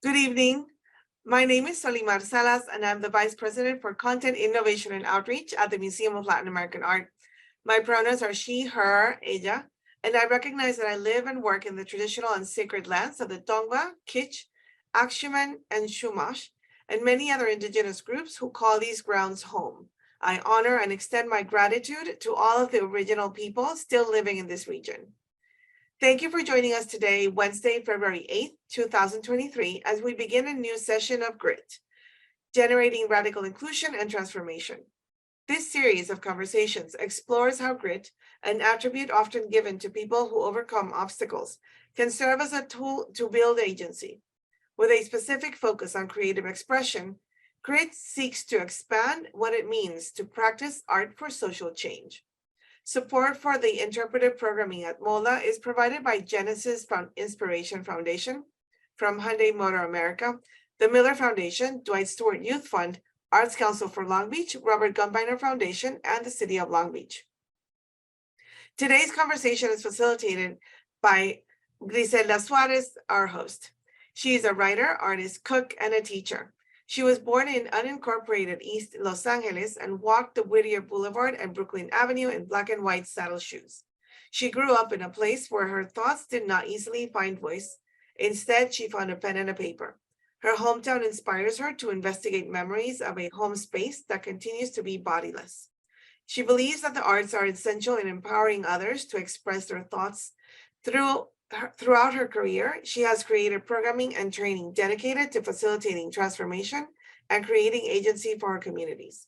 Good evening. My name is Sylmar and I'm the Vice President for Content Innovation and Outreach at the Museum of Latin American Art. My pronouns are she, her, ella, and I recognize that I live and work in the traditional and sacred lands of the Tongva, Kich, Akshuman, and Chumash, and many other indigenous groups who call these grounds home. I honor and extend my gratitude to all of the original people still living in this region. Thank you for joining us today, Wednesday, February 8th, 2023, as we begin a new session of G.R.I.T, Generating Radical Inclusion and Transformation. This series of conversations explores how grit, an attribute often given to people who overcome obstacles, can serve as a tool to build agency. With a specific focus on creative expression, G.R.I.T seeks to expand what it means to practice art for social change. Support for the interpretive programming at MOLA is provided by Genesis Inspiration Foundation, from Hyundai Motor America, the Miller Foundation, Dwight Stewart Youth Fund, Arts Council for Long Beach, Robert Gumbiner Foundation, and the City of Long Beach. Today's conversation is facilitated by Griselda Suarez, our host. She is a writer, artist, cook, and a teacher. She was born in unincorporated East Los Angeles and walked the Whittier Boulevard and Brooklyn Avenue in black and white saddle shoes. She grew up in a place where her thoughts did not easily find voice. Instead, she found a pen and a paper. Her hometown inspires her to investigate memories of a home space that continues to be bodiless. She believes that the arts are essential in empowering others to express their thoughts. Throughout her career, she has created programming and training dedicated to facilitating transformation and creating agency for her communities.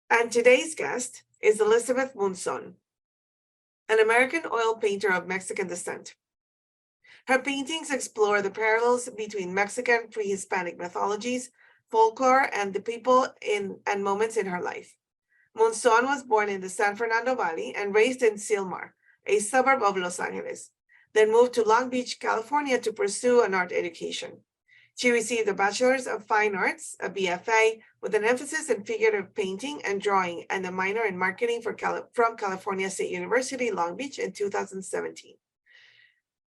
And today's guest is Elizabeth Munzón, an American oil painter of Mexican descent. Her paintings explore the parallels between Mexican prehispanic mythologies, folklore, and the people and moments in her life. Munzón was born in the San Fernando Valley and raised in Sylmar, a suburb of Los Angeles, then moved to Long Beach, California to pursue an art education. She received a Bachelor of Fine Arts, a B.F.A, with an emphasis in figurative painting and drawing, and a minor in marketing from California State University, Long Beach in 2017.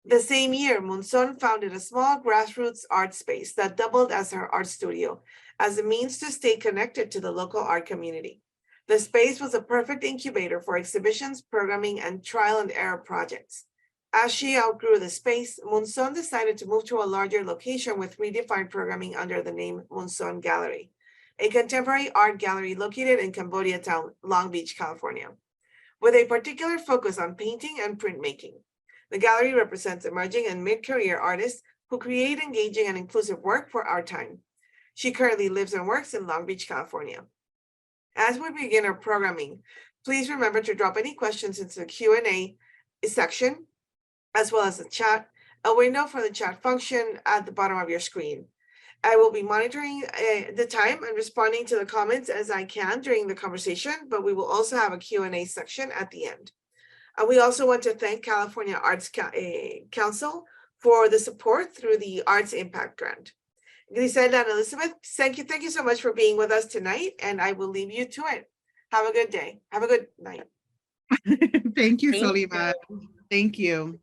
The same year, Munzón founded a small grassroots art space that doubled as her art studio, as a means to stay connected to the local art community. The space was a perfect incubator for exhibitions, programming, and trial and error projects. As she outgrew the space, Munzón decided to move to a larger location with redefined programming under the name Munzón Gallery, a contemporary art gallery located in Cambodia Town, Long Beach, California, with a particular focus on painting and printmaking. The gallery represents emerging and mid-career artists who create engaging and inclusive work for our time. She currently lives and works in Long Beach, California. As we begin our programming, please remember to drop any questions into the Q&A section, as well as the chat, a window for the chat function at the bottom of your screen. I will be monitoring the time and responding to the comments as I can during the conversation, but we will also have a Q&A section at the end. We also want to thank California Arts Council for the support through the Arts Impact Grant. Griselda and Elizabeth, thank you so much for being with us tonight, and I will leave you to it. Have a good day. Have a good night. Thank you, Sylmar. Thank you.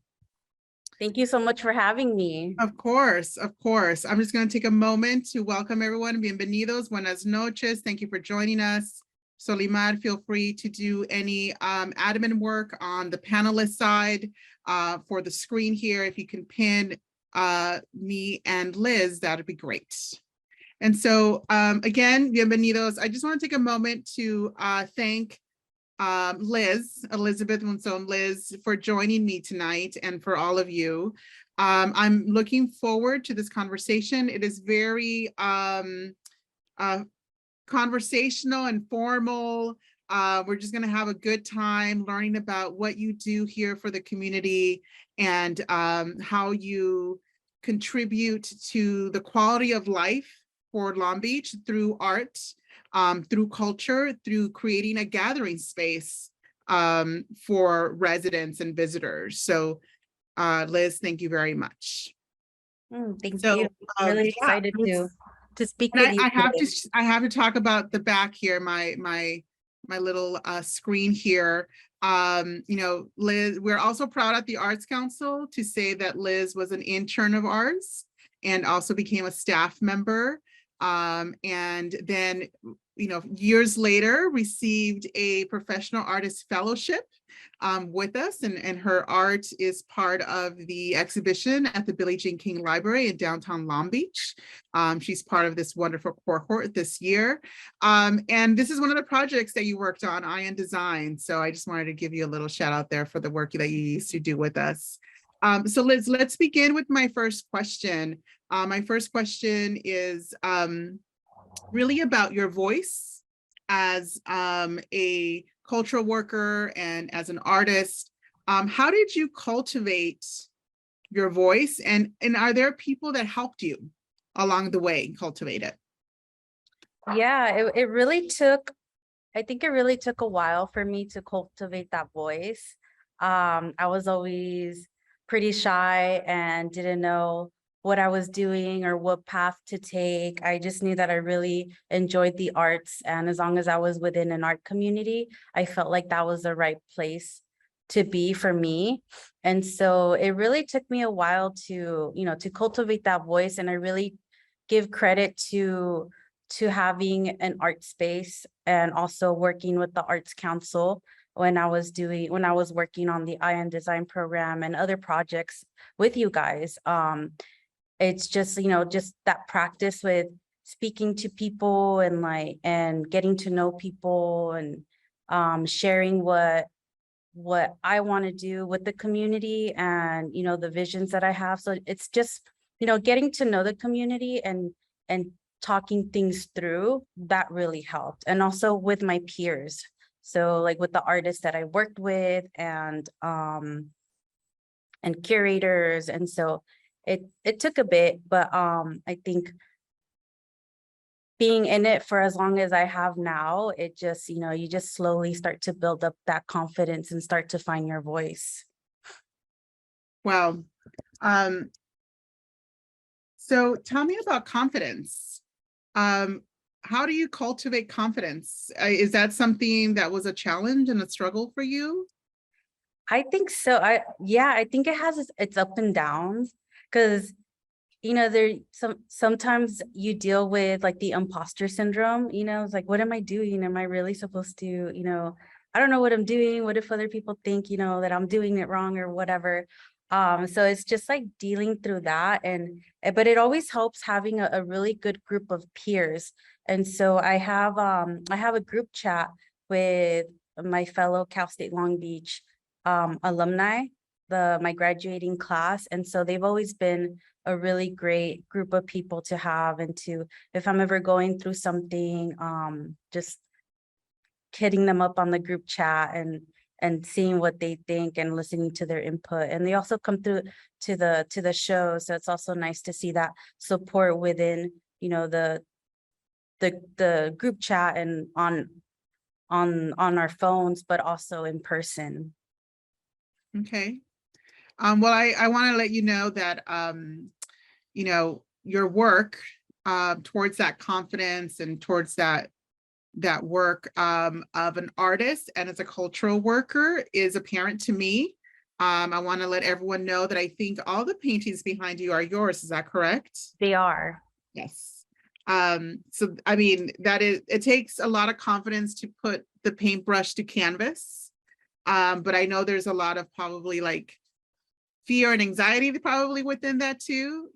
Thank you so much for having me. Of course, of course. I'm just going to take a moment to welcome everyone. Bienvenidos, buenas noches. Thank you for joining us. Sylmar, feel free to do any admin work on the panelist side for the screen here. If you can pin me and Liz, that would be great. And so again, bienvenidos. I just want to take a moment to thank Elizabeth Munzón, Liz, for joining me tonight, and for all of you. I'm looking forward to this conversation. It is very conversational and formal. We're just going to have a good time learning about what you do here for the community and how you contribute to the quality of life for Long Beach through art, through culture, through creating a gathering space for residents and visitors. So Liz, thank you very much. Thank you. I'm really excited to speak with you. I have to talk about the back here, my little screen here. You know, Liz, we're also proud at the Arts Council to say that Liz was an intern of ours. and also became a staff member. And then, years later, received a professional artist fellowship with us, and her art is part of the exhibition at the Billie Jean King Library in downtown Long Beach. She's part of this wonderful cohort this year. And this is one of the projects that you worked on, Ion Design. So I just wanted to give you a little shout out there for the work that you used to do with us. So let's begin with my first question. My first question is really about your voice as a cultural worker and as an artist. How did you cultivate your voice, and are there people that helped you along the way cultivate it? Yeah, it really took, I think it really took a while for me to cultivate that voice. I was always pretty shy and didn't know what I was doing or what path to take. I just knew that I really enjoyed the arts, and as long as I was within an art community, I felt like that was the right place to be for me. And so it really took me a while to, to cultivate that voice. And I really give credit to having an art space and also working with the Arts Council when I was working on the Ion Design program and other projects with you guys. It's just, just that practice with speaking to people and getting to know people and sharing what I want to do with the community and, the visions that I have. So it's just, getting to know the community and talking things through, that really helped. And also with my peers. So like with the artists that I worked with and curators. And so it took a bit, but I think being in it for as long as I have now, it just, you just slowly start to build up that confidence and start to find your voice. Wow. So tell me about confidence. How do you cultivate confidence? Is that something that was a challenge and a struggle for you? I think so. I think it has its up and downs, because sometimes you deal with like the imposter syndrome, it's like, what am I doing? Am I really supposed to, I don't know what I'm doing. What if other people think, that I'm doing it wrong or whatever? So it's just like dealing through that. But it always helps having a really good group of peers. And so I have a group chat with my fellow Cal State Long Beach alumni, my graduating class. And so they've always been a really great group of people to have, and if I'm ever going through something, just hitting them up on the group chat and seeing what they think and listening to their input. And they also come through to the show. So it's also nice to see that support within, the group chat and on our phones, but also in person. Okay. Well, I want to let you know that, your work towards that confidence and towards that work of an artist and as a cultural worker is apparent to me. I want to let everyone know that I think all the paintings behind you are yours. Is that correct? They are. Yes. So, I mean, it takes a lot of confidence to put the paintbrush to canvas. But I know there's a lot of probably like fear and anxiety probably within that too,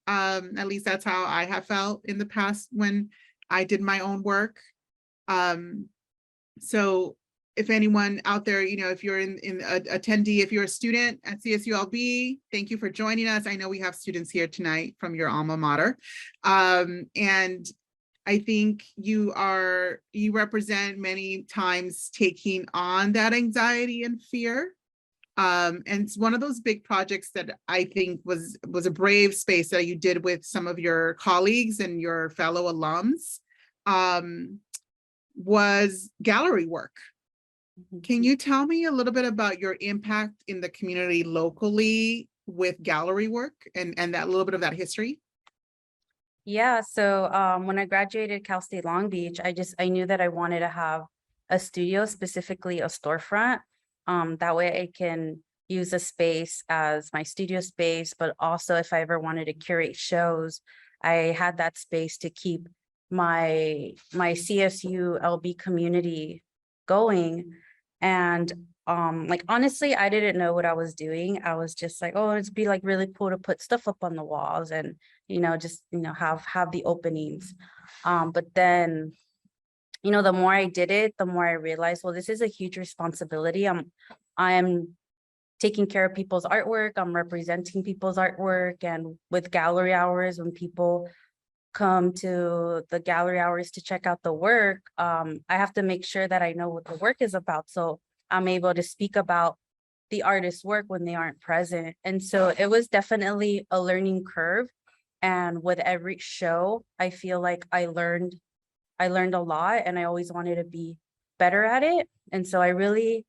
at least that's how I have felt in the past when I did my own work. So if anyone out there, if you're in attendee, if you're a student at CSULB, thank you for joining us. I know we have students here tonight from your alma mater. And I think you represent many times taking on that anxiety and fear. And it's one of those big projects that I think was a brave space that you did with some of your colleagues and your fellow alums, was gallery work. Can you tell me a little bit about your impact in the community locally with gallery work and that little bit of that history? Yeah, so when I graduated Cal State Long Beach, I knew that I wanted to have a studio, specifically a storefront. That way I can use a space as my studio space, but also if I ever wanted to curate shows, I had that space to keep my CSU LB community going. And like honestly, I didn't know what I was doing. I was just like, oh, it'd be like really cool to put stuff up on the walls and just have the openings. But then the more I did it, the more I realized, well, this is a huge responsibility. I'm taking care of people's artwork. I'm representing people's artwork. And with gallery hours, when people come to the gallery hours to check out the work, I have to make sure that I know what the work is about. So I'm able to speak about the artist's work when they aren't present. And so it was definitely a learning curve. And with every show, I feel like I learned a lot, and I always wanted to be better at it. And so I really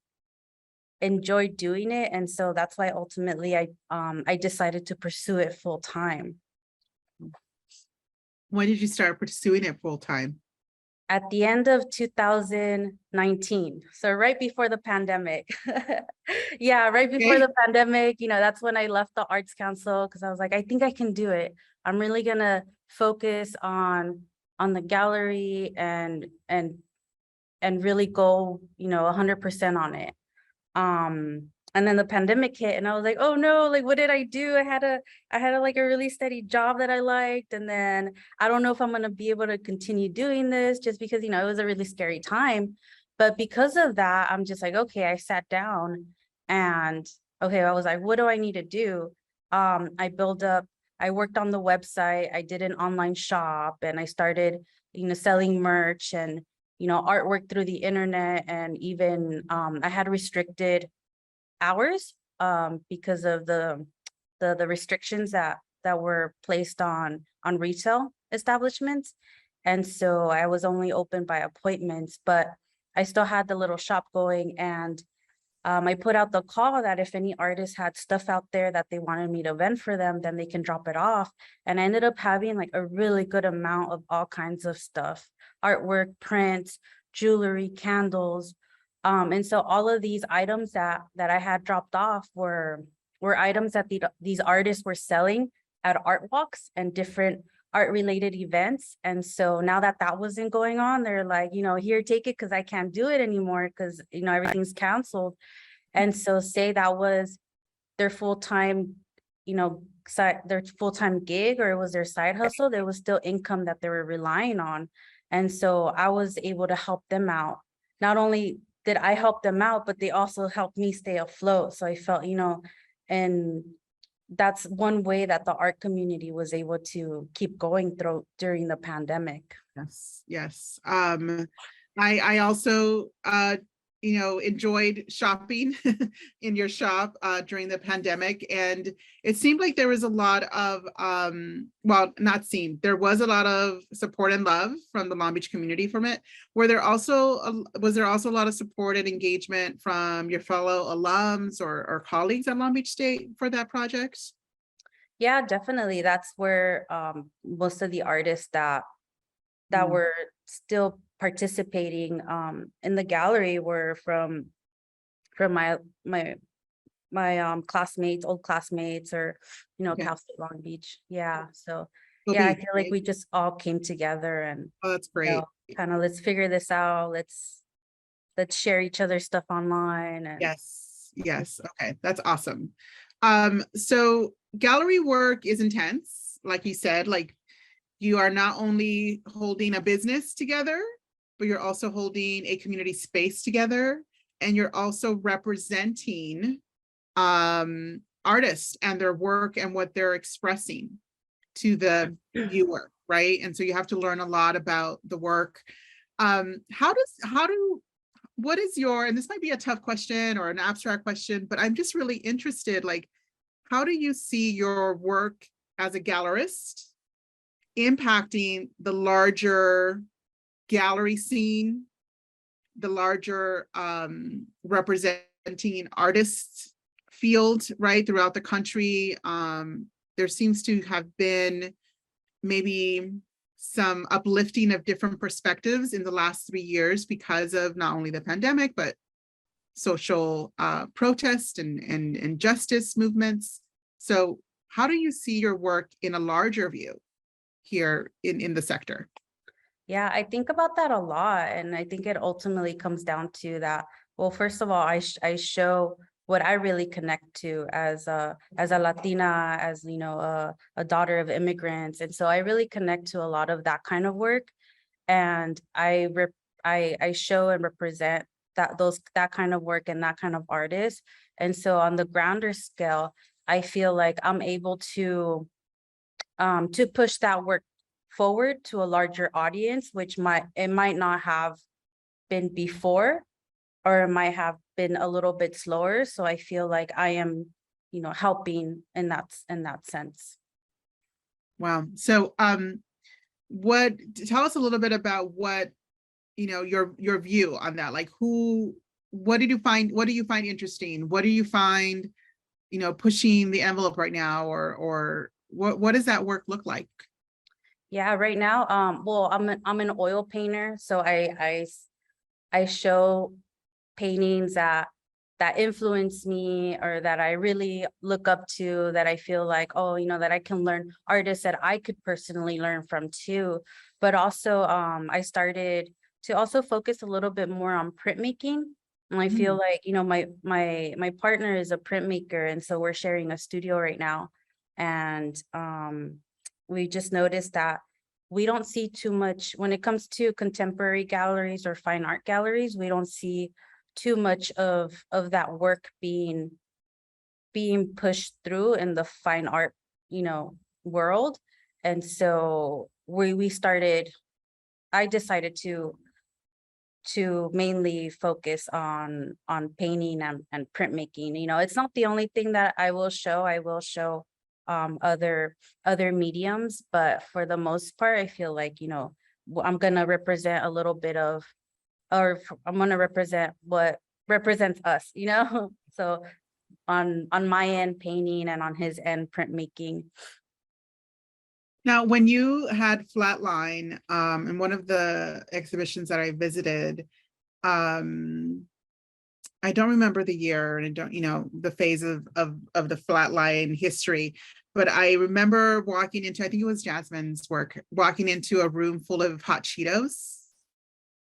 enjoyed doing it. And so that's why ultimately I decided to pursue it full time. When did you start pursuing it full time? At the end of 2019. So right before the pandemic. Yeah, right before the pandemic, that's when I left the Arts Council, because I was like, I think I can do it. I'm really gonna focus on the gallery and really go, 100% on it. And then the pandemic hit, and I was like, oh no, like, what did I do? I had like a really steady job that I liked. And then I don't know if I'm going to be able to continue doing this, just because, it was a really scary time. But because of that, I'm just like, okay, I sat down and okay, I was like, what do I need to do? I worked on the website, I did an online shop, and I started, selling merch and, artwork through the internet. And even I had restricted hours because of the restrictions that were placed on retail establishments. And so I was only open by appointments, but I still had the little shop going. And I put out the call that if any artists had stuff out there that they wanted me to vend for them, then they can drop it off. And I ended up having like a really good amount of all kinds of stuff: artwork, prints, jewelry, candles. And so all of these items that I had dropped off were items that these artists were selling at art walks and different art related events. And so now that wasn't going on, they're like, here, take it, because I can't do it anymore, because everything's canceled. And so say that was their full-time, their full-time gig, or it was their side hustle, there was still income that they were relying on. And so I was able to help them out. Not only did I help them out, but they also helped me stay afloat. So I felt, and that's one way that the art community was able to keep going through during the pandemic. Yes. I also enjoyed shopping in your shop during the pandemic, and it seemed like there was a lot of there was a lot of support and love from the Long Beach community from it. Was there also a lot of support and engagement from your fellow alums or colleagues at Long Beach State for that project? Yeah, definitely. That's where most of the artists that were still participating in the gallery were from my classmates, old classmates, or Cal State Long Beach. Yeah. So yeah, I feel like we just all came together and that's great. Kind of, let's figure this out. Let's share each other's stuff online. And yes. Okay, that's awesome. So gallery work is intense, like you said. Like, you are not only holding a business together, but you're also holding a community space together, and you're also representing artists and their work and what they're expressing to the viewer, right? And so you have to learn a lot about the work. What is your, and this might be a tough question or an abstract question, but I'm just really interested, like, how do you see your work as a gallerist impacting the larger gallery scene, the larger representing artists field, right, throughout the country? There seems to have been maybe some uplifting of different perspectives in the last 3 years because of not only the pandemic, but social protest and justice movements. So how do you see your work in a larger view here in the sector? Yeah, I think about that a lot. And I think it ultimately comes down to that. Well, first of all, I show what I really connect to as a Latina, as, you know, a daughter of immigrants. And so I really connect to a lot of that kind of work. And I show and represent that kind of work and that kind of artist. And so on the grander scale, I feel like I'm able to push that work forward to a larger audience, which might not have been before, or it might have been a little bit slower. So I feel like I am, you know, helping in that sense. Wow. So tell us a little bit about what, you know, your view on that. Like what do you find interesting? What do you find, you know, pushing the envelope right now, or what does that work look like? Yeah, right now, well, I'm an oil painter, so I show paintings that influence me, or that I really look up to, that I feel like, oh, you know, that I can learn, artists that I could personally learn from too. But also, I started to also focus a little bit more on printmaking. And I feel like, you know, my partner is a printmaker, and so we're sharing a studio right now. And we just noticed that we don't see too much when it comes to contemporary galleries or fine art galleries. We don't see too much of that work being pushed through in the fine art, you know, world. And so I decided to mainly focus on painting and printmaking. You know, it's not the only thing that I will show. I will show other mediums, but for the most part, I feel like, you know, I'm gonna represent a little bit of, or I'm gonna represent what represents us, you know. So on my end, painting, and on his end, printmaking. Now, when you had Flatline, in one of the exhibitions that I visited, I don't remember the year, and I don't, you know, the phase of the Flatline history, but I remember walking into, I think it was Jasmine's work, walking into a room full of hot Cheetos.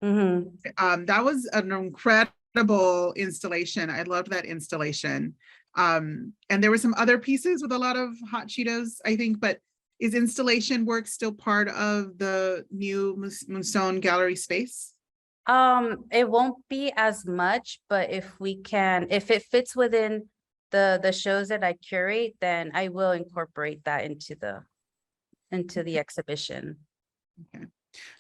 That was an incredible installation. I loved that installation. And there were some other pieces with a lot of hot Cheetos, I think, but is installation work still part of the new Munzón Gallery space? It won't be as much, but if it fits within the shows that I curate, then I will incorporate that into the exhibition. Okay.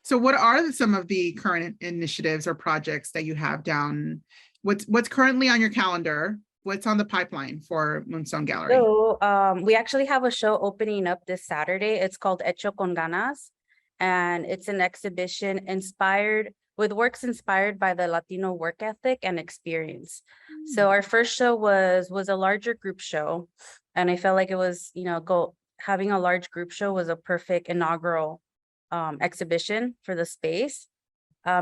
So what are some of the current initiatives or projects that you have down? What's currently on your calendar? What's on the pipeline for Munzón Gallery? So we actually have a show opening up this Saturday. It's called Hecho con Ganas, and it's an exhibition with works inspired by the Latino work ethic and experience. So our first show was a larger group show, and I felt like it was, you know, having a large group show was a perfect inaugural exhibition for the space.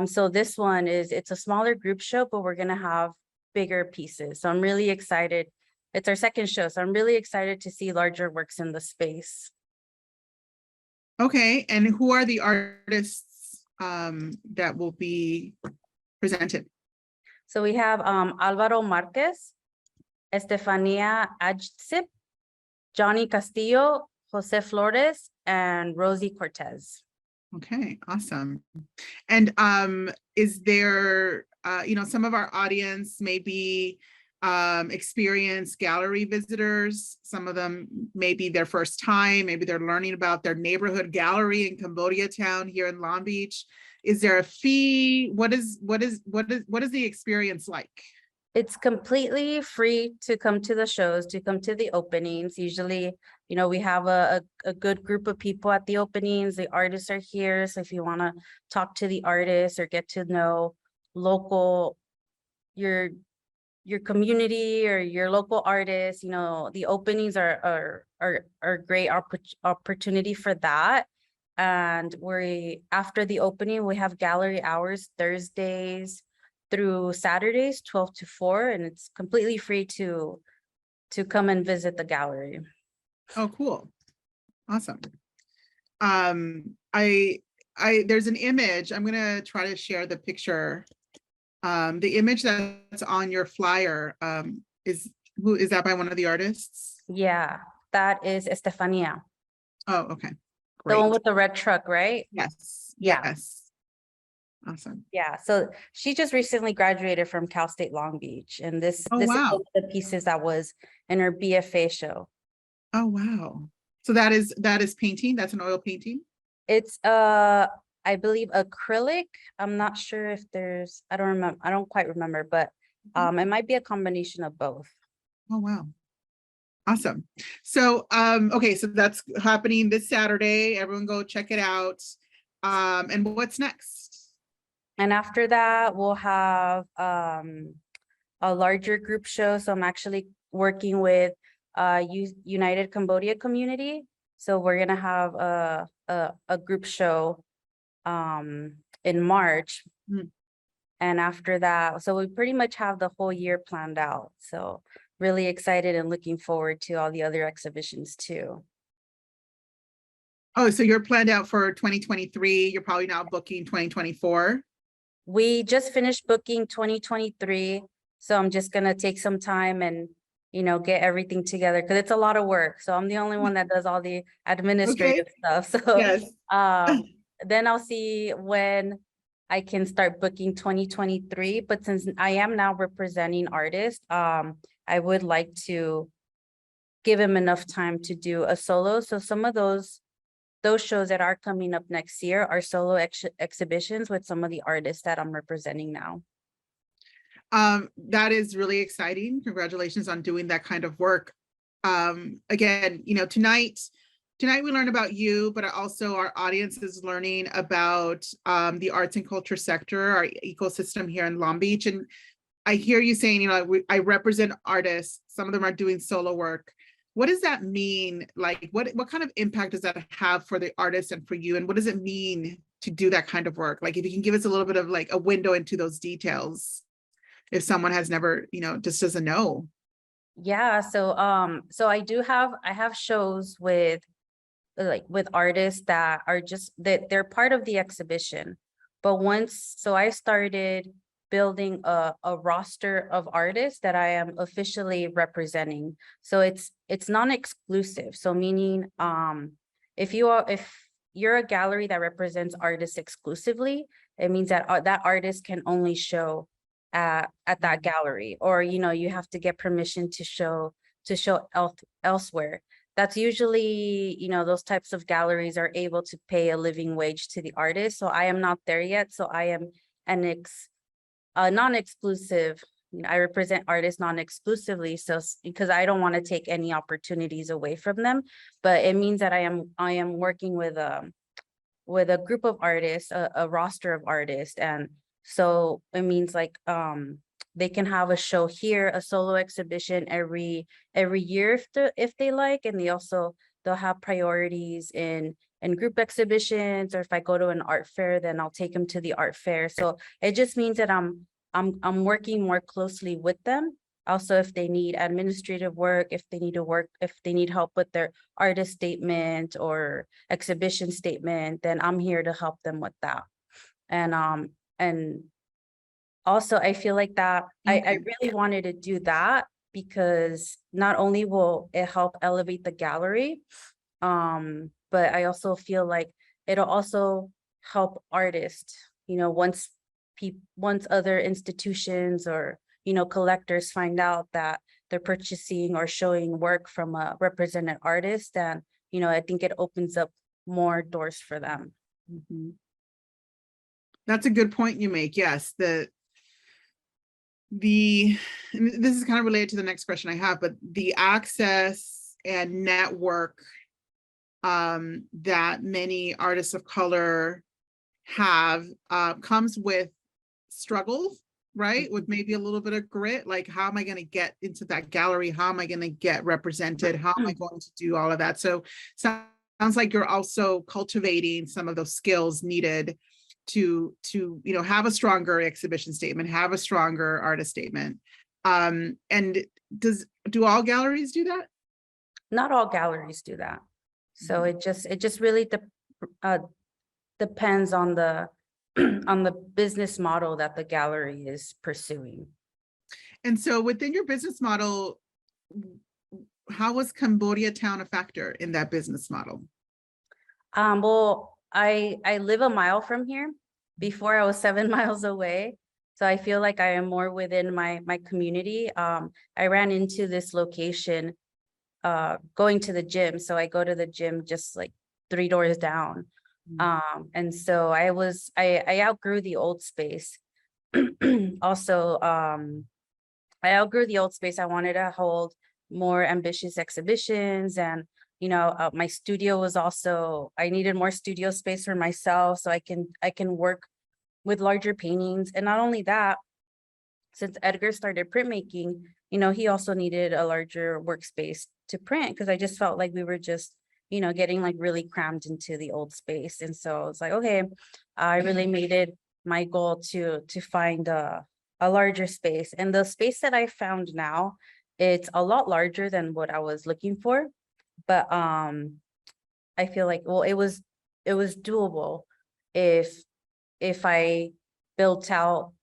So this one it's a smaller group show, but we're gonna have bigger pieces. So I'm really excited. It's our second show, so I'm really excited to see larger works in the space. Okay, and who are the artists that will be presented? So we have Alvaro Marquez, Estefania Ajcip, Johnny Castillo, Jose Flores, and Rosie Cortez. Okay, awesome. And is there, you know, some of our audience may be experienced gallery visitors. Some of them may be their first time. Maybe they're learning about their neighborhood gallery in Cambodia Town here in Long Beach. Is there a fee? What is the experience like? It's completely free to come to the shows, to come to the openings. Usually, you know, we have a good group of people at the openings. The artists are here. So if you want to talk to the artists or get to know your community or your local artists, you know, the openings are a great opportunity for that. And after the opening, we have gallery hours Thursdays, through Saturdays, 12 to 4, and it's completely free to come and visit the gallery. Oh, cool. Awesome. There's an image. I'm gonna try to share the picture. The image that's on your flyer, is that by one of the artists? Yeah, that is Estefania, Oh, okay. the one Great. with the red truck, right? Yes, Yeah. yes. Awesome. Yeah, so she just recently graduated from Cal State Long Beach, and this Oh, this is wow. one of the pieces that was in her B.F.A show. Oh, wow. So that is painting. That's an oil painting. It's I believe acrylic. I'm not sure if there's, I don't remember, I don't quite remember, but it might be a combination of both. Oh, wow. Awesome. So, okay, so that's happening this Saturday. Everyone go check it out. And what's next? And after that, we'll have a larger group show. So I'm actually working with United Cambodia community. So we're gonna have a group show in March. Mm. And after that, so we pretty much have the whole year planned out. So really excited and looking forward to all the other exhibitions too. Oh, so you're planned out for 2023. You're probably now booking 2024. We just finished booking 2023. So I'm just gonna take some time and, you know, get everything together because it's a lot of work. So I'm the only one that does all the administrative stuff. So Yes. then I'll see when I can start booking 2023. But since I am now representing artists, I would like to give him enough time to do a solo. So some of those shows that are coming up next year are solo exhibitions with some of the artists that I'm representing now. That is really exciting. Congratulations on doing that kind of work. Again, you know, tonight we learned about you, but also our audience is learning about the arts and culture sector, our ecosystem here in Long Beach. And I hear you saying, you know, I represent artists. Some of them are doing solo work. What does that mean? Like, what kind of impact does that have for the artists and for you? And what does it mean to do that kind of work? Like, if you can give us a little bit of like a window into those details, if someone has never, you know, just doesn't know. Yeah, so I have shows with artists that are just that they're part of the exhibition. But so I started building a roster of artists that I am officially representing. So it's non-exclusive. So meaning if you're a gallery that represents artists exclusively, it means that that artist can only show at that gallery, or you know, you have to get permission to show elsewhere. That's usually, you know, those types of galleries are able to pay a living wage to the artist. So I am not there yet. So I am non-exclusive. You know, I represent artists non-exclusively. So because I don't want to take any opportunities away from them, but it means that I am working with a group of artists, a roster of artists. And so it means like they can have a show here, a solo exhibition every year if they like, and they'll have priorities in group exhibitions, or if I go to an art fair, then I'll take them to the art fair. So it just means that I'm working more closely with them. Also, if they need administrative work, if they need help with their artist statement or exhibition statement, then I'm here to help them with that. And also, I feel like that I really wanted to do that because not only will it help elevate the gallery, but I also feel like it'll also help artists, you know, once other institutions or, you know, collectors find out that they're purchasing or showing work from a represented artist, then, you know, I think it opens up more doors for them. Mm-hmm. That's a good point you make. Yes, and this is kind of related to the next question I have, but the access and network that many artists of color have comes with struggles, right? With maybe a little bit of grit, like how am I going to get into that gallery? How am I going to get represented? How am I going to do all of that? So sounds like you're also cultivating some of those skills needed have a stronger exhibition statement, have a stronger artist statement. And do all galleries do that? Not all galleries do that. So it just really depends on the on the business model that the gallery is pursuing. And so within your business model, how was Cambodia Town a factor in that business model? Well, I live a mile from here. Before I was 7 miles away. So I feel like I am more within my community. I ran into this location going to the gym. So I go to the gym just like 3 doors down. And so I outgrew the old space. Also, I outgrew the old space. I wanted to hold more ambitious exhibitions, and my studio was also, I needed more studio space for myself so I can work with larger paintings. And not only that, since Edgar started printmaking, he also needed a larger workspace to print, because I just felt like we were just, getting like really crammed into the old space. And so I was like, okay, I really made it my goal to find a larger space. And the space that I found now, it's a lot larger than what I was looking for. But I feel like, well, it was doable if I built out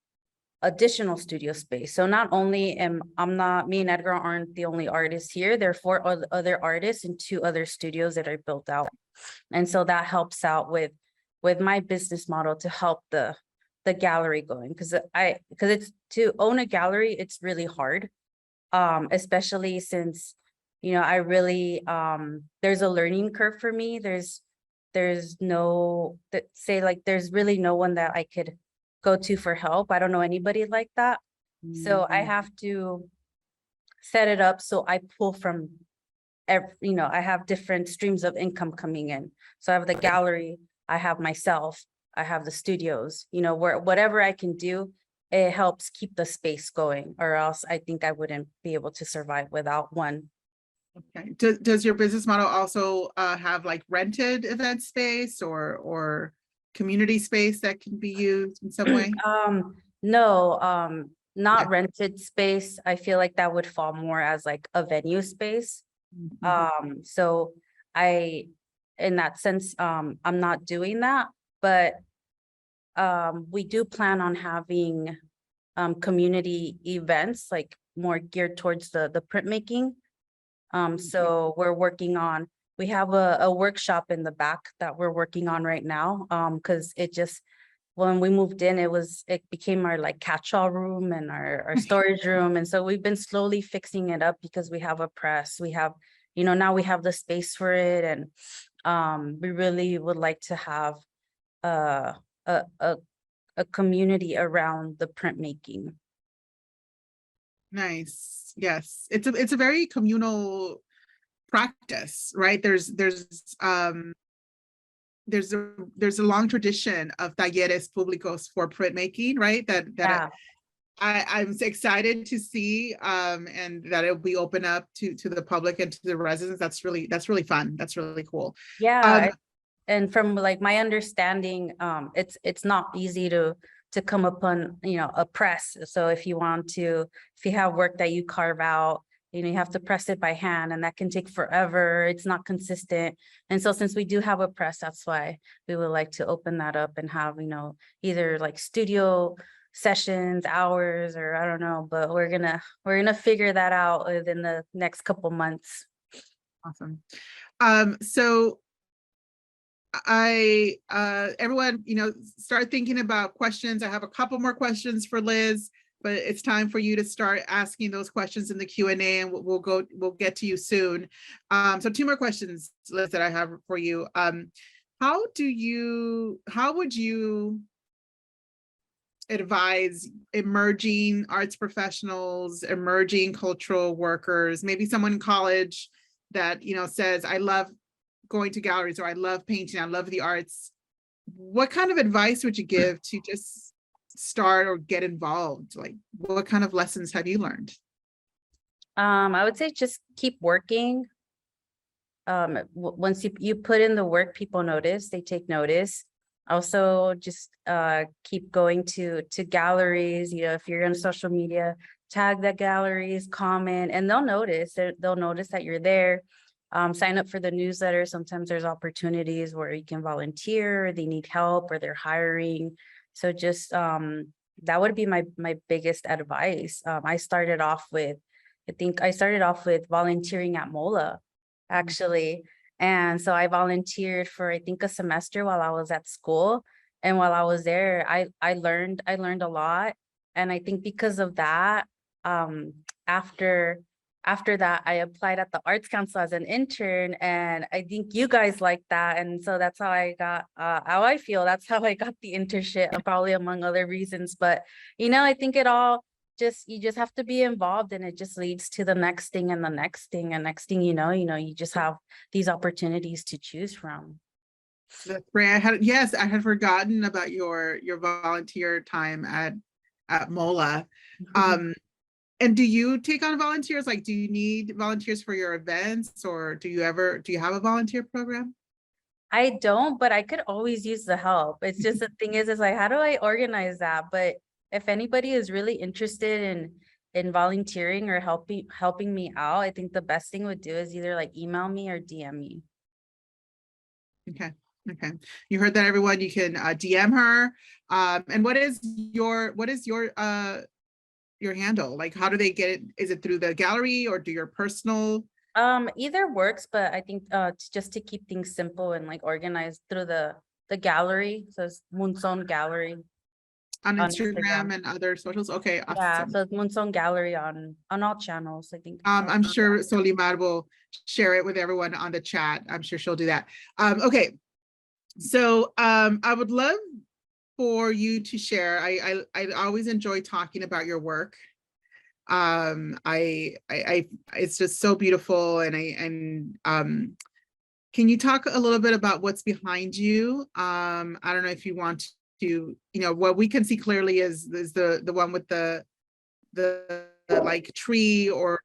additional studio space. So not only me and Edgar aren't the only artists here. There are 4 other artists and 2 other studios that I built out. And so that helps out with my business model to help the gallery going. Because it's, to own a gallery, it's really hard. Especially since, I really, there's a learning curve for me. There's really no one that I could go to for help. I don't know anybody like that. So I have to set it up so I pull from I have different streams of income coming in. So I have the gallery, I have myself, I have the studios, where whatever I can do, it helps keep the space going, or else I think I wouldn't be able to survive without one. Okay. Does your business model also have like rented event space or community space that can be used in some way? No, not rented space. I feel like that would fall more as like a venue space. So in that sense, I'm not doing that, but we do plan on having community events, like more geared towards the printmaking. So we have a workshop in the back that we're working on right now. Because when we moved in, it became our like catch-all room and our storage room. And so we've been slowly fixing it up because we have a press. We have, now we have the space for it. And we really would like to have a community around the printmaking. Nice. Yes. It's a very communal practice, right? There's a long tradition of talleres públicos for printmaking, right? That I'm excited to see and that it'll be open up to the public and to the residents. That's really fun. That's really cool. Yeah. And from like my understanding, it's not easy to come upon, a press. So if you have work that you carve out, you have to press it by hand, and that can take forever. It's not consistent. And so since we do have a press, that's why we would like to open that up and have, either like studio sessions, hours, or I don't know, but we're gonna figure that out within the next couple months. Awesome. So everyone, start thinking about questions. I have a couple more questions for Liz, but it's time for you to start asking those questions in the Q&A, and we'll get to you soon. So 2 more questions, Liz, that I have for you. How would you advise emerging arts professionals, emerging cultural workers, maybe someone in college that, says, I love going to galleries, or I love painting, I love the arts? What kind of advice would you give to just start or get involved? Like, what kind of lessons have you learned? I would say just keep working. Once you put in the work, people notice, they take notice. Also just keep going to galleries, if you're on social media, tag the galleries, comment, and they'll notice. They'll notice that you're there. Sign up for the newsletter. Sometimes there's opportunities where you can volunteer, they need help, or they're hiring. So just that would be my biggest advice. I think I started off with volunteering at MOLA, actually. And so I volunteered for, I think, a semester while I was at school. And while I was there, I learned a lot. And I think because of that, after that, I applied at the Arts Council as an intern, and I think you guys like that. And so that's how I got, how I feel, that's how I got the internship, probably among other reasons. But, I think you just have to be involved, and it just leads to the next thing and the next thing. And next thing you just have these opportunities to choose from. That's great. I had forgotten about your volunteer time at MOLA. And do you take on volunteers? Like, do you need volunteers for your events, or do you have a volunteer program? I don't, but I could always use the help. It's just the thing is like, how do I organize that? But if anybody is really interested in volunteering or helping me out, I think the best thing would do is either like email me or DM me. Okay. You heard that, everyone. You can DM her. And what is your handle? Like, how do they get it? Is it through the gallery or do your personal? Either works, but I think just to keep things simple and like organized, through the gallery. So it's Munzón Gallery On Instagram and other socials. Okay, awesome. Yeah, so it's Munzón Gallery on all channels, I think. I'm sure Sylmar will share it with everyone on the chat. I'm sure she'll do that. Okay, so I would love for you to share. I always enjoy talking about your work. It's just so beautiful, and can you talk a little bit about what's behind you? I don't know if you want to, what we can see clearly is the one with the like tree or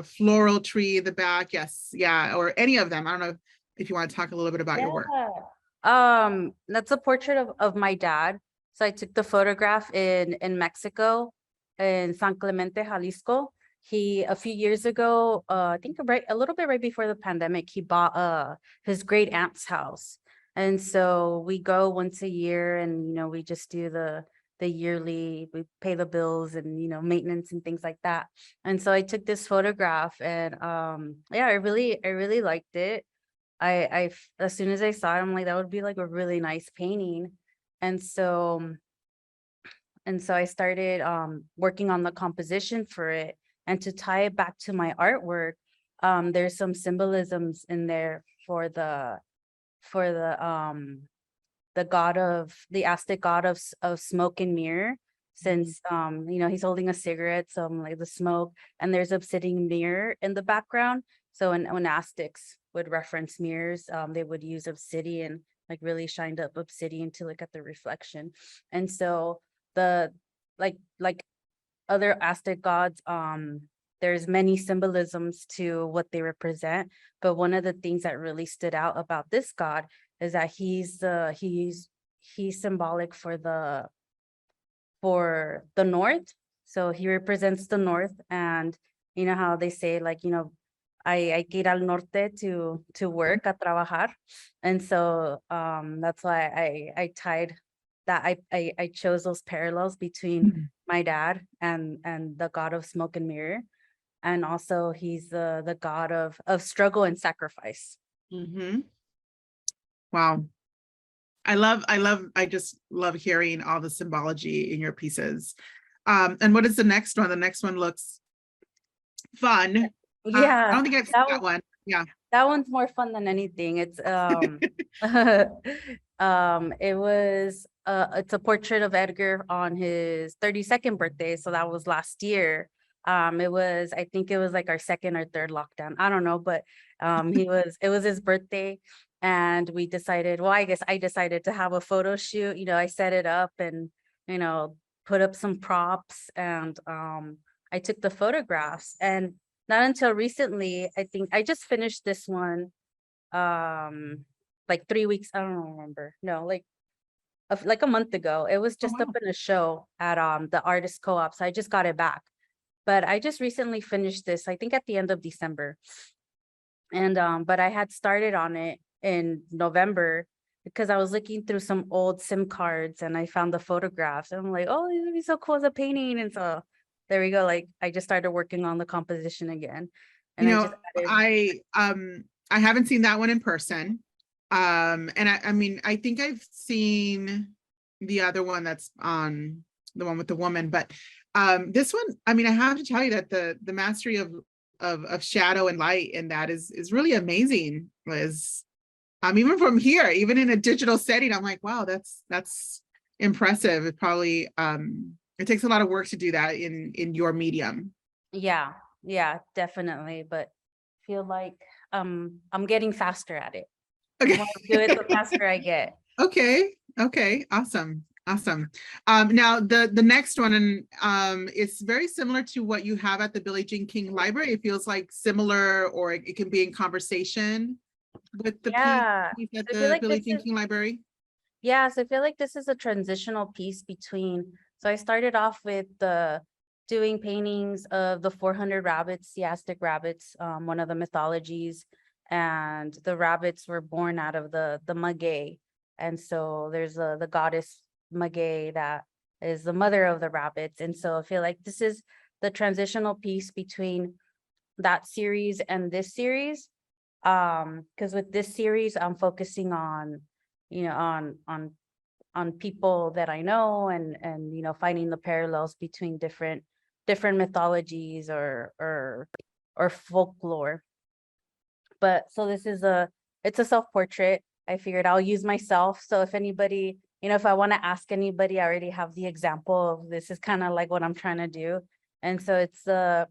floral tree in the back. Yes, yeah, or any of them. I don't know if you want to talk a little bit about your work. That's a portrait of my dad. So I took the photograph in Mexico, in San Clemente, Jalisco. A few years ago, I think a little bit right before the pandemic, he bought his great aunt's house. And so we go once a year, and we just do the yearly, we pay the bills and maintenance and things like that. And so I took this photograph, and yeah, I really liked it. I as soon as I saw it, I'm like, that would be like a really nice painting. And so I started working on the composition for it. And to tie it back to my artwork, there's some symbolisms in there for the Aztec god of smoke and mirror, since he's holding a cigarette, so I'm like the smoke, and there's obsidian mirror in the background. So when Aztecs would reference mirrors, they would use obsidian, like really shined up obsidian, to look at the reflection. And so the like other Aztec gods, there's many symbolisms to what they represent, but one of the things that really stood out about this god is that he's symbolic for the north. So he represents the north, and you know how they say, like, hay que ir al norte to work, a trabajar. And so that's why I tied that. I chose those parallels between my dad and the god of smoke and mirror. And also he's the god of struggle and sacrifice. Wow. I just love hearing all the symbology in your pieces. And what is the next one? The next one looks fun. Yeah, I don't think I've seen that one. Yeah, that one's more fun than anything. It's it's a portrait of Edgar on his 32nd birthday, so that was last year. I think it was like our second or third lockdown, I don't know, but it was his birthday, and we decided, well, I guess I decided to have a photo shoot. I set it up and put up some props, and I took the photographs. And not until recently, I think I just finished this one like 3 weeks. I don't remember. No, like a month ago. It was just wow. up in a show at the artist co-op. So I just got it back. But I just recently finished this, I think at the end of December. And but I had started on it in November because I was looking through some old SIM cards and I found the photographs. And I'm like, oh, this would be so cool as a painting. And so there we go. Like I just started working on the composition again. And You I know, just added, I haven't seen that one in person. And I mean, I think I've seen the other one that's on the one with the woman, but this one, I mean, I have to tell you that the mastery of shadow and light in that is really amazing, Liz. Even from here, even in a digital setting, I'm like, wow, that's impressive. It probably it takes a lot of work to do that in your medium. yeah, definitely. But feel like I'm getting faster at it. The Okay. more I do it, the faster I get. Okay. Awesome. Now the next one, and it's very similar to what you have at the Billie Jean King Library. It feels like similar, or it can be in conversation with the Yeah. piece at I feel the like Billie this Jean is King Library. Yeah, so I feel like this is a transitional piece between, so I started off with the doing paintings of the 400 rabbits, the Aztec rabbits, one of the mythologies, and the rabbits were born out of the maguey. And so there's the goddess maguey that is the mother of the rabbits. And so I feel like this is the transitional piece between that series and this series. Because with this series, I'm focusing on on people that I know and finding the parallels between different mythologies or folklore. But so this is it's a self-portrait. I figured I'll use myself. So if anybody, if I want to ask anybody, I already have the example of this is kind of like what I'm trying to do. And so it's the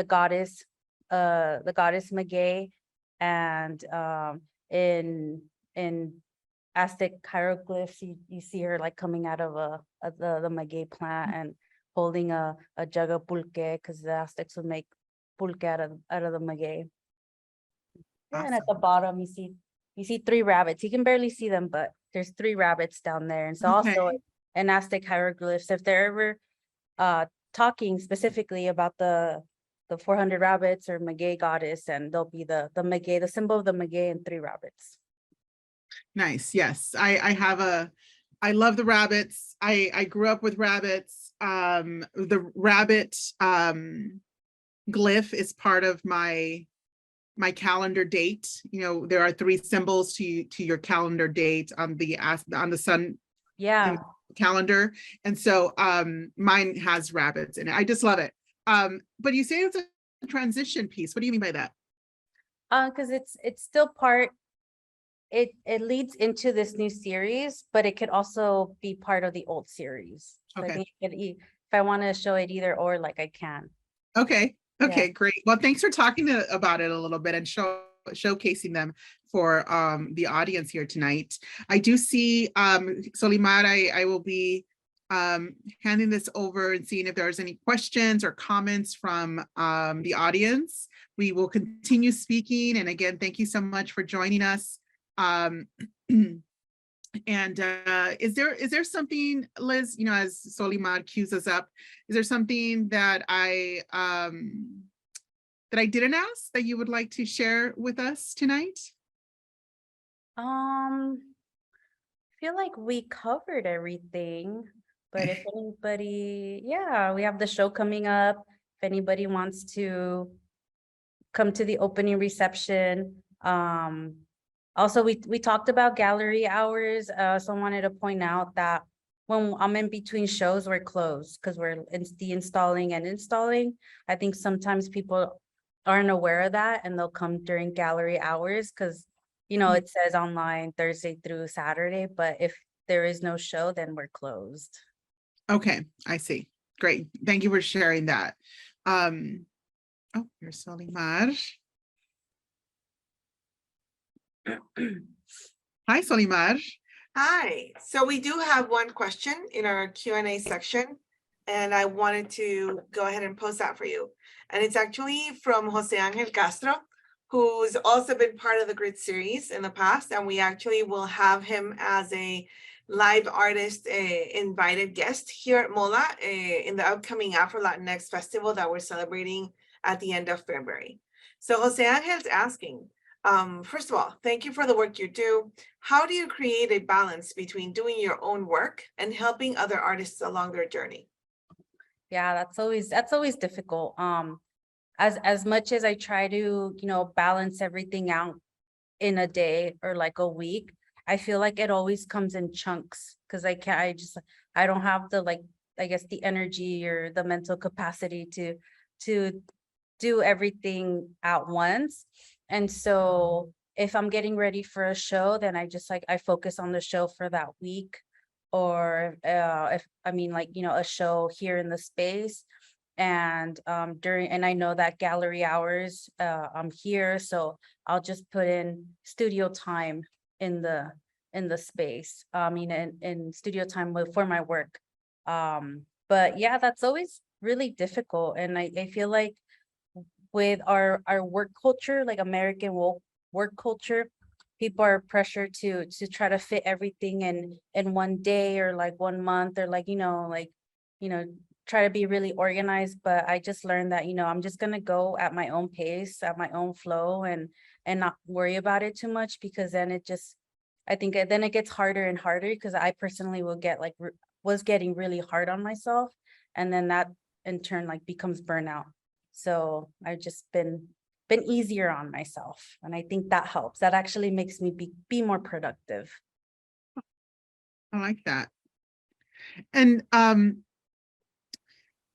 goddess Maguey, and in Aztec hieroglyphs, you see her like coming out of the maguey plant and holding a jug of pulque, because the Aztecs would make pulque out of the maguey. And at the bottom, you see 3 rabbits. You can barely see them, but there's 3 rabbits down there. And so also in Aztec hieroglyphs, if they're ever talking specifically about the 400 rabbits or maguey goddess, and there'll be the maguey, the symbol of the maguey, and 3 rabbits. Nice. Yes, I love the rabbits. I grew up with rabbits. The rabbit glyph is part of my calendar date. There are 3 symbols to your calendar date on the sun calendar, and so mine has rabbits in it. I just love it. But you say it's a transition piece. What do you mean by that? Because it's still part. It leads into this new series, but it could also be part of the old series. So I think if I want to show it either or, like I can. Okay, great. Well, thanks for talking about it a little bit and showcasing them for the audience here tonight. I do see Sylmar, I will be handing this over and seeing if there's any questions or comments from the audience. We will continue speaking, and again, thank you so much for joining us. And is there something, Liz, as Sylmar cues us up, is there something that I didn't ask that you would like to share with us tonight? I feel like we covered everything, but if anybody, we have the show coming up. If anybody wants to come to the opening reception, also, we talked about gallery hours. So I wanted to point out that when I'm in between shows, we're closed because we're de-installing and installing. I think sometimes people aren't aware of that, and they'll come during gallery hours because, it says online Thursday through Saturday, but if there is no show, then we're closed. Okay, I see. Great. Thank you for sharing that. Oh, here's Sylmar. Hi, Sylmar. Hi. So we do have one question in our Q&A section, and I wanted to go ahead and post that for you. And it's actually from Jose Angel Castro, who's also been part of the G.R.I.T series in the past, and we actually will have him as a live artist invited guest here at MOLA in the upcoming Afro Latinx Festival that we're celebrating at the end of February. So Jose Angel's asking, first of all, thank you for the work you do. How do you create a balance between doing your own work and helping other artists along their journey? Yeah, that's always difficult. As much as I try to, balance everything out in a day or like a week, I feel like it always comes in chunks because I don't have the, like, I guess, the energy or the mental capacity to do everything at once. And so if I'm getting ready for a show, then I focus on the show for that week. Or if I mean, like, a show here in the space. And and I know that gallery hours I'm here, so I'll just put in studio time in the space. I mean, in studio time for my work. But yeah, that's always really difficult. And I feel like with our work culture, like American work culture, people are pressured to try to fit everything in one day or like 1 month, or like, try to be really organized. But I just learned that, I'm just gonna go at my own pace, at my own flow, and not worry about it too much, because then I think then it gets harder and harder, because I personally was getting really hard on myself, and then that in turn like becomes burnout. So I've just been easier on myself, and I think that helps. That actually makes me be more productive. I like that. And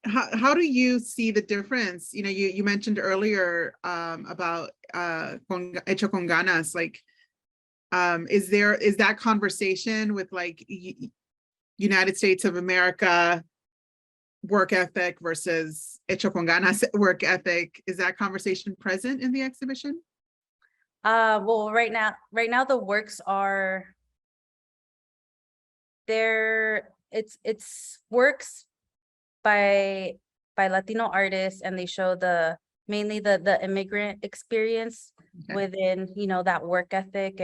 how do you see the difference? You mentioned earlier about hecho con ganas. Like, is that conversation with like United States of America work ethic versus hecho con ganas work ethic? Is that conversation present in the exhibition? Well, right now the works are there. It's works by Latino artists, and they show mainly the immigrant experience. Okay. Within, that work ethic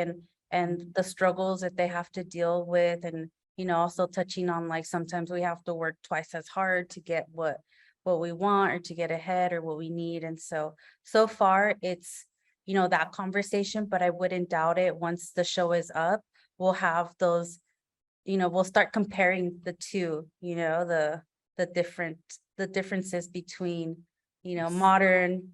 and the struggles that they have to deal with. And also touching on, like, sometimes we have to work twice as hard to get what we want, or to get ahead, or what we need. And so far it's, that conversation. But I wouldn't doubt it, once the show is up, we'll have those, we'll start comparing the two, the differences between, modern,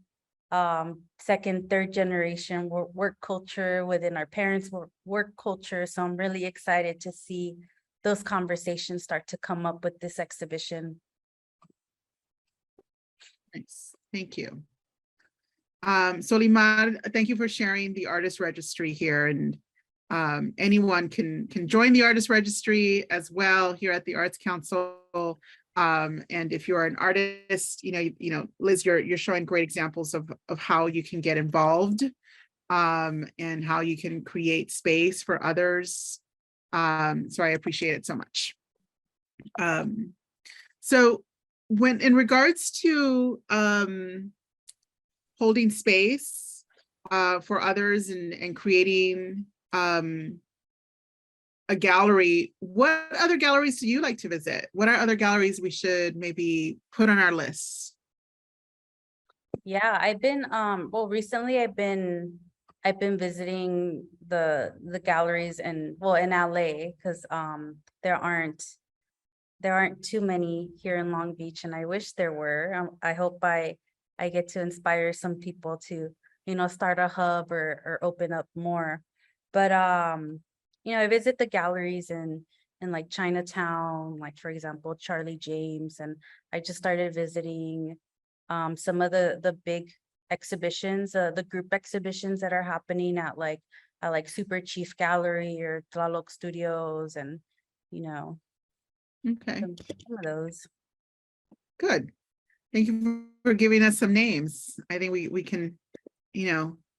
second, third generation work culture within our parents' work culture. So I'm really excited to see those conversations start to come up with this exhibition. Nice, thank you. Sylmar, thank you for sharing the artist registry here. And anyone can join the artist registry as well here at the Arts Council. And if you're an artist, Liz, you're showing great examples of how you can get involved, and how you can create space for others. So I appreciate it so much. So when in regards to holding space for others and creating a gallery, what other galleries do you like to visit? What are other galleries we should maybe put on our lists? Yeah, I've been recently I've been visiting the galleries in LA, because there aren't too many here in Long Beach, and I wish there were. I hope I get to inspire some people to, start a hub or open up more. But I visit the galleries in like Chinatown, like, for example, Charlie James, and I just started visiting some of the big exhibitions, the group exhibitions that are happening at like Super Chief Gallery or Tlaloc Studios, and Okay, some of those. good. Thank you for giving us some names. I think we can,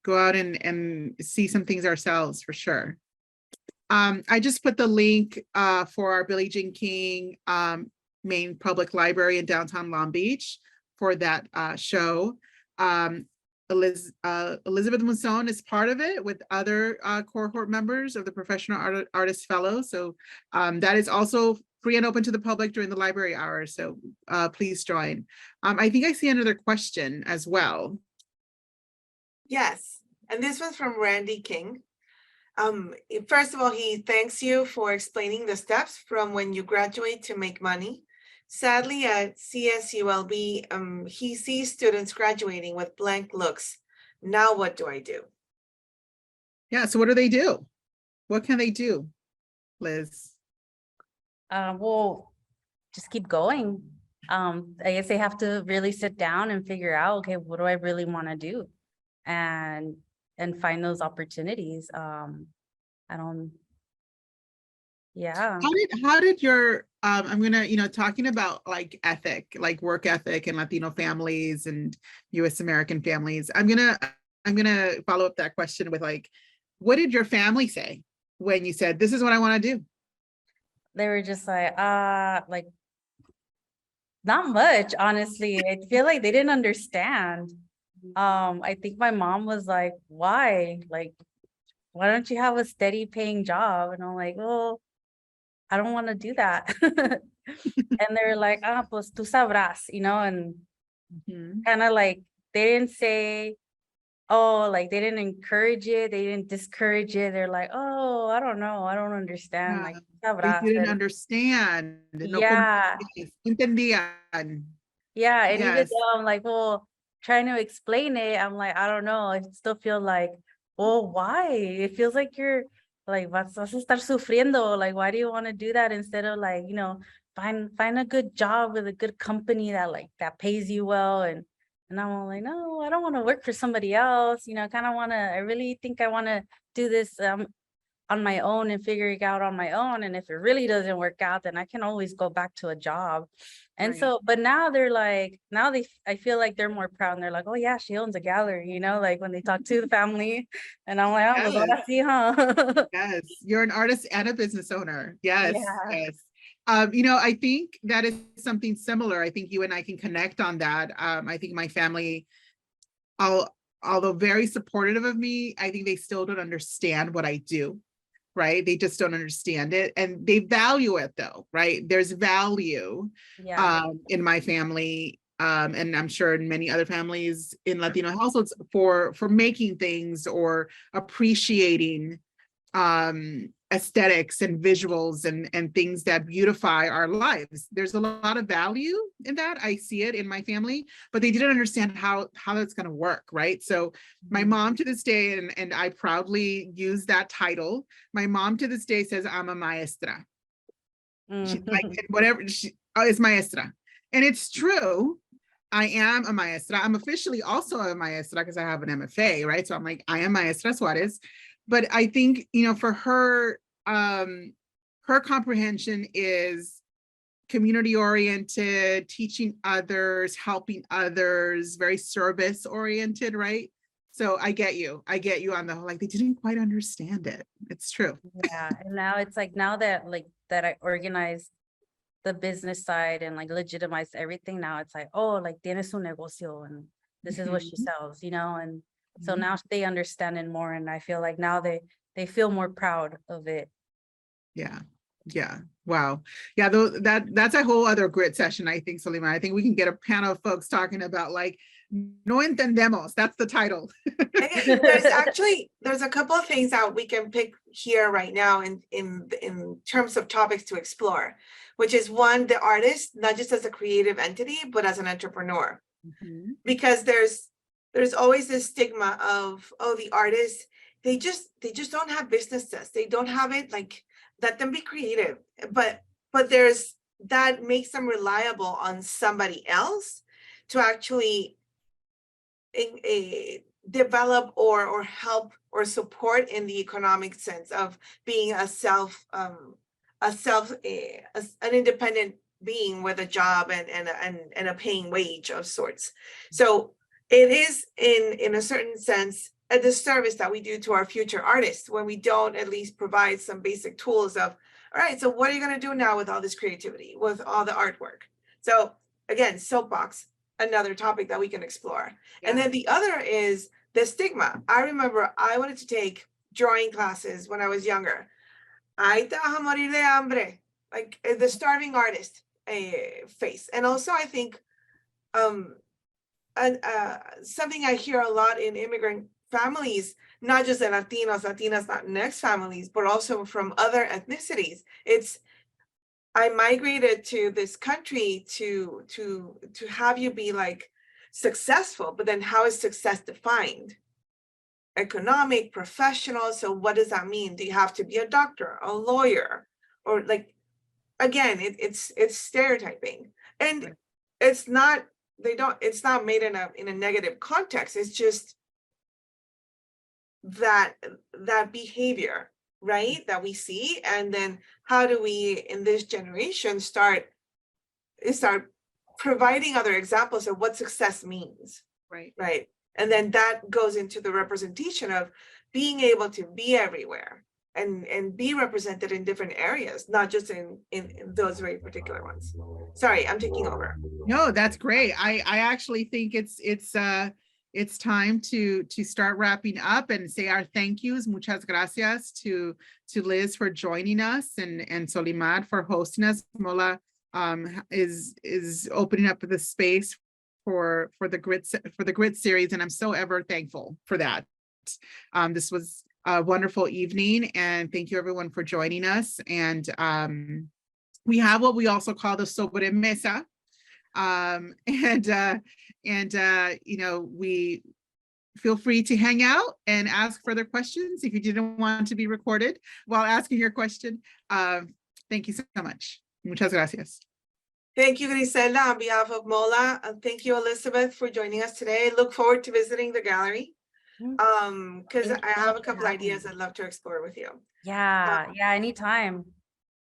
go out and see some things ourselves for sure. I just put the link for our Billie Jean King main public library in downtown Long Beach for that show. Elizabeth Munzón is part of it with other cohort members of the Professional Artist Fellow. So that is also free and open to the public during the library hours. So please join. I think I see another question as well. Yes, and this was from Randy King. First of all, he thanks you for explaining the steps from when you graduate to make money. Sadly, at CSULB, he sees students graduating with blank looks. Now what do I do? Yeah, so what do they do? What can they do, Liz? Well, just keep going. I guess they have to really sit down and figure out, okay, what do I really want to do? And find those opportunities. Yeah. How did your I'm gonna, talking about like ethic, like work ethic and Latino families and US American families, I'm gonna follow up that question with like, what did your family say when you said, this is what I want to do? They were just like not much, honestly. I feel like they didn't understand. I think my mom was like, why? Like, why don't you have a steady paying job? And I'm like, well, I don't want to do that. And they're like, pues tú sabrás, and kind of like, they didn't say, oh, like they didn't encourage it. They didn't discourage it. They're like, oh, I don't know. I don't understand. Like, They sabrás. didn't understand. No Yeah. entendían. Yeah. And even Yes. though I'm like, well, trying to explain it, I'm like, I don't know. I still feel like, well, why? It feels like you're like, vas a estar sufriendo. Like, why do you want to do that instead of like, find a good job with a good company that pays you well. And I'm like, no, I don't want to work for somebody else. I really think I want to do this on my own and figure it out on my own. And if it really doesn't work out, then I can always go back to a job. And Right. so, but now they're like, I feel like they're more proud and they're like, oh yeah, she owns a gallery, like when they talk to the family. And I'm like, oh, pues ahora sí, huh? Yes, you're an artist and a business owner. Yes, Yeah. yes. I think that is something similar. I think you and I can connect on that. I think my family, although very supportive of me, I think they still don't understand what I do, right? They just don't understand it, and they value it though, right? There's value Yeah. in my family, and I'm sure in many other families in Latino households for making things or appreciating aesthetics and visuals and things that beautify our lives. There's a lot of value in that. I see it in my family, but they didn't understand how that's going to work, right? So my mom to this day, and I proudly use that title, my mom to this day says, I'm a maestra. She's like, whatever, she is maestra. And it's true. I am a maestra. I'm officially also a maestra because I have an MFA, right? So I'm like, I am maestra Suarez. But I think, for her, her comprehension is community oriented, teaching others, helping others, very service oriented, right? So I get you on the whole, like they didn't quite understand it. It's true. Yeah. And now it's like, now that I organized the business side and like legitimized everything, now it's like, oh, like tiene su negocio and this is what she sells, and so now they understand it more, and I feel like now they feel more proud of it. Yeah. Wow. Yeah, that's a whole other grit session, I think, Sylmar. I think we can get a panel of folks talking about like, no entendemos. That's the title. There's a couple of things that we can pick here right now in terms of topics to explore, which is one, the artist, not just as a creative entity, but as an entrepreneur. Because there's always this stigma of, oh, the artist, they just don't have businesses. They don't have it, like, let them be creative. But there's, that makes them reliable on somebody else to actually develop or help or support in the economic sense of being an independent being with a job and a paying wage of sorts. So it is in a certain sense a disservice that we do to our future artists when we don't at least provide some basic tools of, all right, so what are you going to do now with all this creativity, with all the artwork? So again, soapbox, another topic that we can explore. Yeah. And then the other is the stigma. I remember I wanted to take drawing classes when I was younger. Ahí te vas a morir de hambre, like the starving artist face. And also I think something I hear a lot in immigrant families, not just the Latinos, Latinas, Latinx families, but also from other ethnicities. It's, I migrated to this country to have you be like successful, but then how is success defined? Economic, professional. So what does that mean? Do you have to be a doctor, a lawyer, or like, again, it's stereotyping, and Right. it's not. It's not made in a negative context. It's just that behavior, right, that we see, and then how do we in this generation start providing other examples of what success means, Right. right? And then that goes into the representation of being able to be everywhere and be represented in different areas, not just in those very particular ones. Sorry, I'm taking over. No, that's great. I actually think it's time to start wrapping up and say our thank yous. Muchas gracias to Liz for joining us and Sylmar for hosting us. Mola is opening up the space for the G.R.I.T series, and I'm so ever thankful for that. This was a wonderful evening, and thank you everyone for joining us. And we have what we also call the sobremesa. You know, we feel free to hang out and ask further questions if you didn't want to be recorded while asking your question. Thank you so much. Muchas gracias. Thank you, Griselda, on behalf of Mola. Thank you, Elizabeth, for joining us today. Look forward to visiting the gallery. Because Thank I you have a for couple having ideas me. I'd love to explore with you. Yeah, anytime.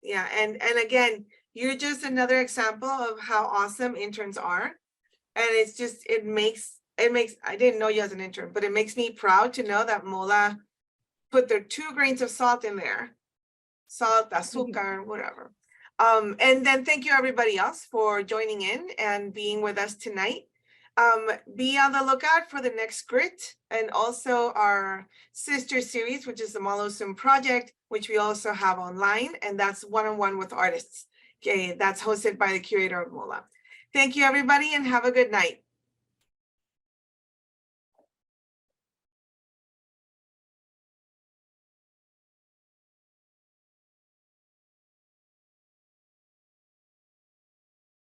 Yeah, and again, you're just another example of how awesome interns are. And it's just, it makes, I didn't know you as an intern, but it makes me proud to know that Mola put their 2 grains of salt in there. Salt, azúcar, whatever. And then thank you everybody else for joining in and being with us tonight. Be on the lookout for the next G.R.I.T and also our sister series, which is the Malosum Project, which we also have online, and that's one-on-one with artists. Okay, that's hosted by the curator of Mola. Thank you everybody and have a good night.